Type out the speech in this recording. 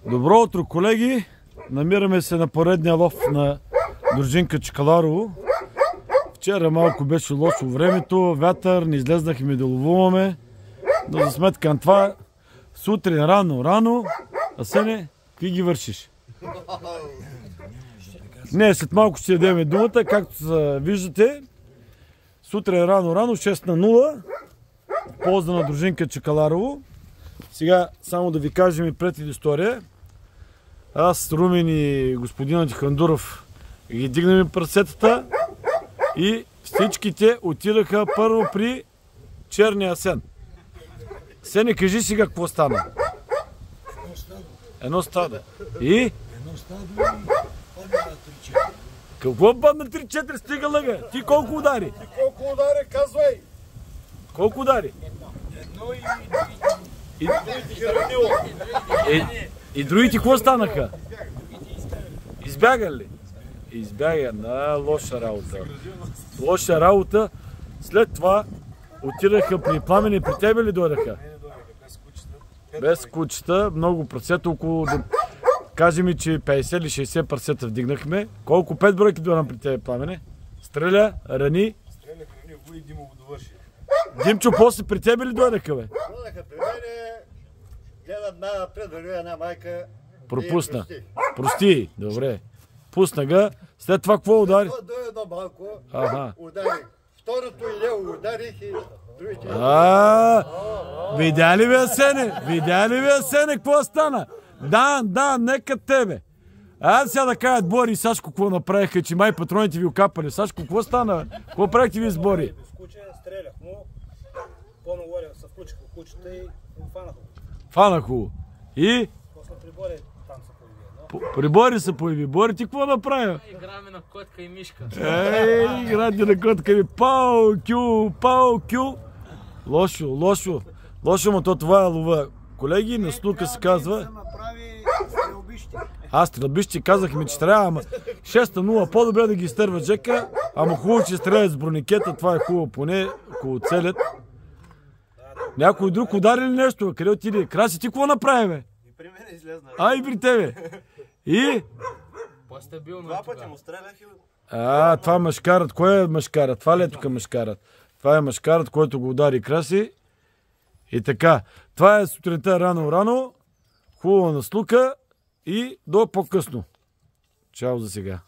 Добро утро, колеги! Намираме се на поредния лов на дружинка Чакаларово. Вчера малко беше лошо времето, вятър, не излезнахме да ловуваме. Но за сметка на това, сутрин рано, Асене, какви ги вършиш? Не, след малко ще ядеме думата, както виждате. Сутрин рано, 6:00, в полза на дружинка Чакаларово. Сега само да ви кажем и предистория. Аз, Румен и господина Тихандуров ги дигнаме пръцетата и всичките отидаха първо при черния Асен. Сене, кажи сега какво стана. Едно стадо. И? Едно стадо и падна на 3-4. Какво падна 3-4? Стига лъга. Ти колко удари? Ти колко удари, казвай! Колко удари? Едно И другите какво станаха? Избягали ли? Избягана. Лоша работа. Лоша работа. След това отидаха при Пламени. При тебе ли дойдаха? Без кучета. Много прасета. Около, да кажем, че 50 или 60 прасета вдигнахме. Колко? 5 бройки дойдам при тебе, Пламени? Стреля, рани. Стрелях рани, Вуй Димово довърши. Димчо, после при тебе ли дойдаха, бе? Дойдаха при мене, гледам напред, върви една майка. Пропусна. Прости, добре. Пусна ga. След това какво удари? До едно малко, Аха. ударих. Второто и лево ударих и другите... Видя ли бе, Асене? Видя ли бе, Асене, какво стана? Да, нека тебе. Аз сега да кажат Бори и Сашко какво направиха, че май патроните ви окапали. Сашко, какво стана? Какво правихте ви с Бори? В куче стрелях му, по-нагоре се включиха в кучета и фанаха го. Фанаха го. И? После при Бори там се появи. При Бори се появи. Бори, ти какво направи? Играме на котка и мишка. Играте на котка ми. Пау-кю. Лошо, но това е лова. Колеги, на слука се казва... Стрелбище казахме, че трябва, ама 6:0, по-добре да ги изтърва Джека, ама хубаво, че стрелят с бронекета, това е хубаво, поне около целят. Някой друг удари ли нещо? Къде отиде? Краси, ти какво направи, бе? И при мен излезна. И при тебе. И? По-стабилно Два пъти му стрелях и... Това е мъжкарът. Кой е мъжкарът? Това ли е тук мъжкарът? Това е мъжкарът, който го удари Краси. И така. Това е сутринта рано. Хубаво на слука. И до по-късно. Чао за сега.